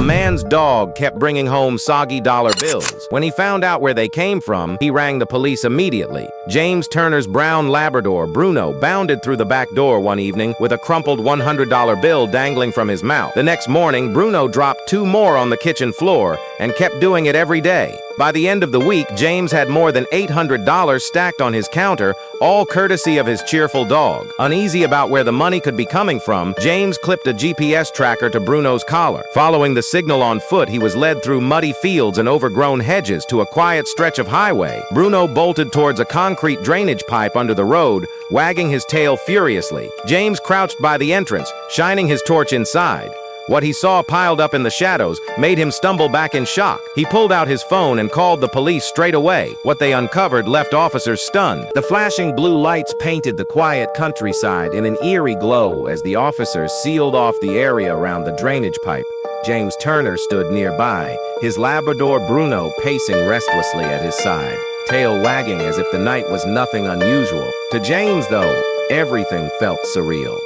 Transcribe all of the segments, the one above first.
man's dog kept bringing home soggy dollar bills. When he found out where they came from, he rang the police immediately. James Turner's brown Labrador, Bruno, bounded through the back door one evening with a crumpled $100 bill dangling from his mouth. The next morning, Bruno dropped 2 more on the kitchen floor and kept doing it every day. By the end of the week, James had more than $800 stacked on his counter, all courtesy of his cheerful dog. Uneasy about where the money could be coming from, James clipped a GPS tracker to Bruno's collar. Following the signal on foot, he was led through muddy fields and overgrown hedges to a quiet stretch of highway. Bruno bolted towards a concrete drainage pipe under the road, wagging his tail furiously. James crouched by the entrance, shining his torch inside. What he saw piled up in the shadows made him stumble back in shock. He pulled out his phone and called the police straight away. What they uncovered left officers stunned. The flashing blue lights painted the quiet countryside in an eerie glow as the officers sealed off the area around the drainage pipe. James Turner stood nearby, his Labrador Bruno pacing restlessly at his side, tail wagging as if the night was nothing unusual. To James, though, everything felt surreal.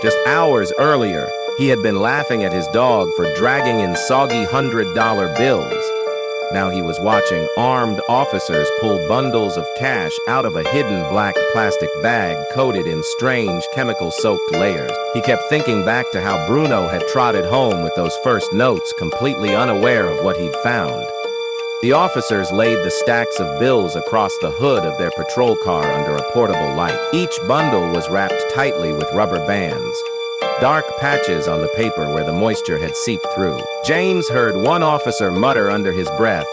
Just hours earlier, he had been laughing at his dog for dragging in soggy $100 bills. Now he was watching armed officers pull bundles of cash out of a hidden black plastic bag coated in strange chemical-soaked layers. He kept thinking back to how Bruno had trotted home with those first notes, completely unaware of what he'd found. The officers laid the stacks of bills across the hood of their patrol car under a portable light. Each bundle was wrapped tightly with rubber bands, dark patches on the paper where the moisture had seeped through. James heard one officer mutter under his breath,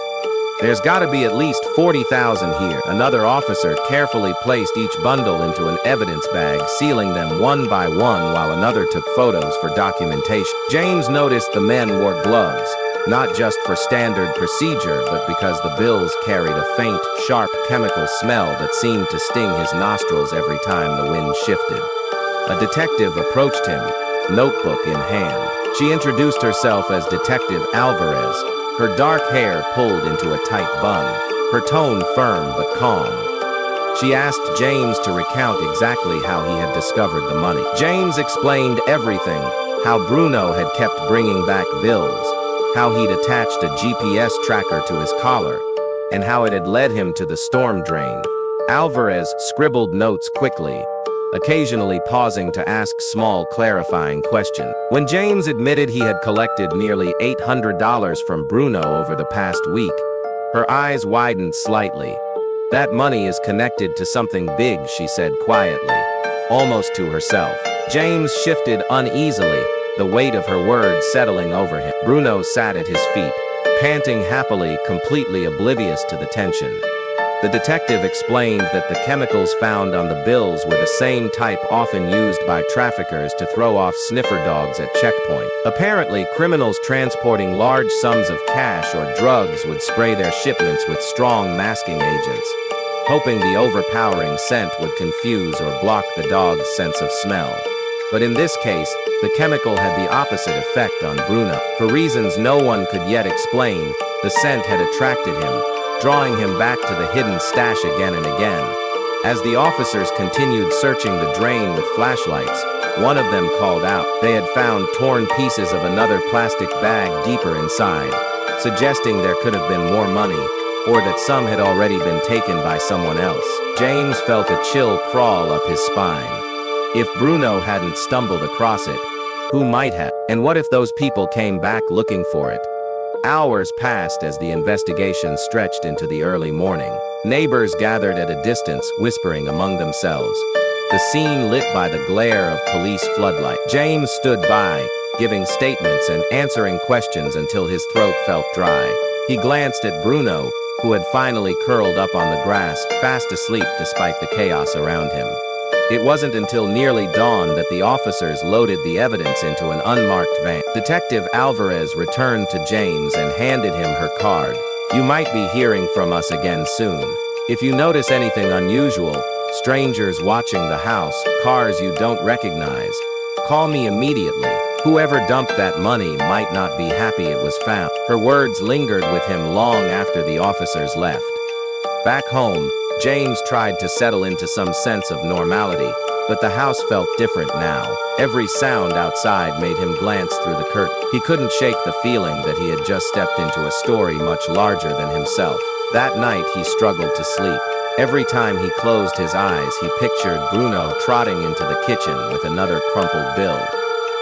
"There's got to be at least 40,000 here." Another officer carefully placed each bundle into an evidence bag, sealing them one by one while another took photos for documentation. James noticed the men wore gloves, not just for standard procedure, but because the bills carried a faint, sharp chemical smell that seemed to sting his nostrils every time the wind shifted. A detective approached him, notebook in hand. She introduced herself as Detective Alvarez, her dark hair pulled into a tight bun, her tone firm but calm. She asked James to recount exactly how he had discovered the money. James explained everything, how Bruno had kept bringing back bills, how he'd attached a GPS tracker to his collar, and how it had led him to the storm drain. Alvarez scribbled notes quickly, occasionally pausing to ask small clarifying questions. When James admitted he had collected nearly $800 from Bruno over the past week, her eyes widened slightly. "That money is connected to something big," she said quietly, almost to herself. James shifted uneasily, the weight of her words settling over him. Bruno sat at his feet, panting happily, completely oblivious to the tension. The detective explained that the chemicals found on the bills were the same type often used by traffickers to throw off sniffer dogs at checkpoint. Apparently, criminals transporting large sums of cash or drugs would spray their shipments with strong masking agents, hoping the overpowering scent would confuse or block the dog's sense of smell. But in this case, the chemical had the opposite effect on Bruno. For reasons no one could yet explain, the scent had attracted him, drawing him back to the hidden stash again and again. As the officers continued searching the drain with flashlights, one of them called out. They had found torn pieces of another plastic bag deeper inside, suggesting there could have been more money, or that some had already been taken by someone else. James felt a chill crawl up his spine. If Bruno hadn't stumbled across it, who might have? And what if those people came back looking for it? Hours passed as the investigation stretched into the early morning. Neighbors gathered at a distance, whispering among themselves, the scene lit by the glare of police floodlight. James stood by, giving statements and answering questions until his throat felt dry. He glanced at Bruno, who had finally curled up on the grass, fast asleep despite the chaos around him. It wasn't until nearly dawn that the officers loaded the evidence into an unmarked van. Detective Alvarez returned to James and handed him her card. "You might be hearing from us again soon. If you notice anything unusual, strangers watching the house, cars you don't recognize, call me immediately. Whoever dumped that money might not be happy it was found." Her words lingered with him long after the officers left. Back home, James tried to settle into some sense of normality, but the house felt different now. Every sound outside made him glance through the curtain. He couldn't shake the feeling that he had just stepped into a story much larger than himself. That night, he struggled to sleep. Every time he closed his eyes, he pictured Bruno trotting into the kitchen with another crumpled bill.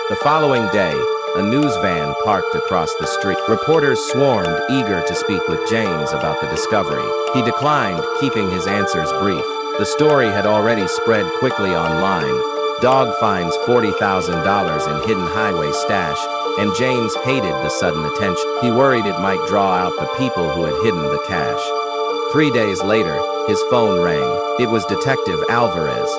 The following day, a news van parked across the street. Reporters swarmed, eager to speak with James about the discovery. He declined, keeping his answers brief. The story had already spread quickly online. Dog finds $40,000 in hidden highway stash, and James hated the sudden attention. He worried it might draw out the people who had hidden the cash. 3 days later, his phone rang. It was Detective Alvarez.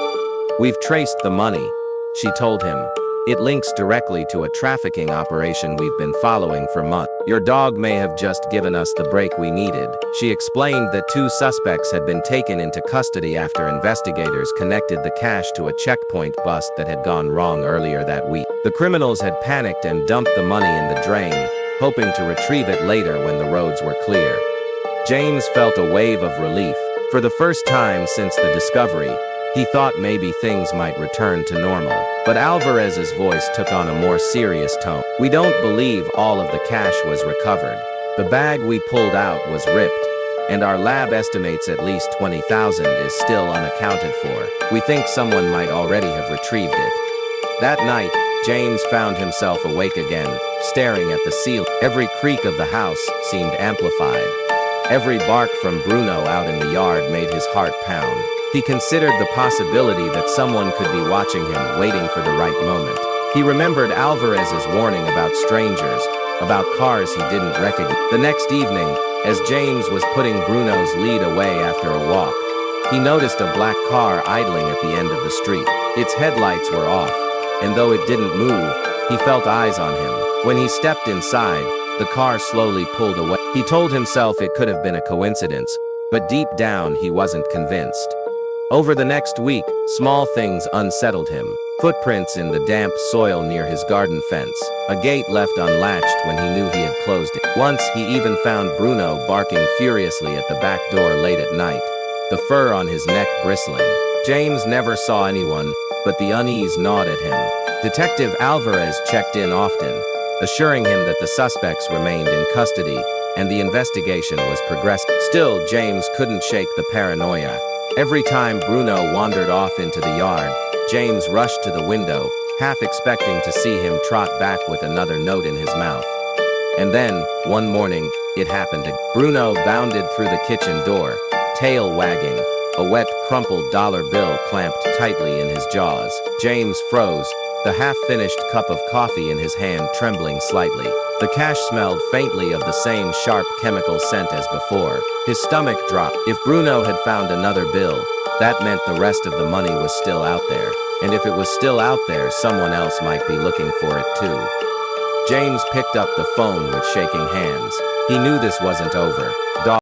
"We've traced the money," she told him. "It links directly to a trafficking operation we've been following for months. Your dog may have just given us the break we needed." She explained that 2 suspects had been taken into custody after investigators connected the cash to a checkpoint bust that had gone wrong earlier that week. The criminals had panicked and dumped the money in the drain, hoping to retrieve it later when the roads were clear. James felt a wave of relief. For the first time since the discovery, he thought maybe things might return to normal. But Alvarez's voice took on a more serious tone. "We don't believe all of the cash was recovered. The bag we pulled out was ripped, and our lab estimates at least 20,000 is still unaccounted for. We think someone might already have retrieved it." That night, James found himself awake again, staring at the ceiling. Every creak of the house seemed amplified. Every bark from Bruno out in the yard made his heart pound. He considered the possibility that someone could be watching him, waiting for the right moment. He remembered Alvarez's warning about strangers, about cars he didn't recognize. The next evening, as James was putting Bruno's lead away after a walk, he noticed a black car idling at the end of the street. Its headlights were off, and though it didn't move, he felt eyes on him. When he stepped inside, the car slowly pulled away. He told himself it could have been a coincidence, but deep down he wasn't convinced. Over the next week, small things unsettled him. Footprints in the damp soil near his garden fence, a gate left unlatched when he knew he had closed it. Once he even found Bruno barking furiously at the back door late at night, the fur on his neck bristling. James never saw anyone, but the unease gnawed at him. Detective Alvarez checked in often, assuring him that the suspects remained in custody and the investigation was progressing. Still, James couldn't shake the paranoia. Every time Bruno wandered off into the yard, James rushed to the window, half expecting to see him trot back with another note in his mouth. And then, one morning, it happened again. Bruno bounded through the kitchen door, tail wagging, a wet, crumpled dollar bill clamped tightly in his jaws. James froze, the half-finished cup of coffee in his hand trembling slightly. The cash smelled faintly of the same sharp chemical scent as before. His stomach dropped. If Bruno had found another bill, that meant the rest of the money was still out there. And if it was still out there, someone else might be looking for it too. James picked up the phone with shaking hands. He knew this wasn't over.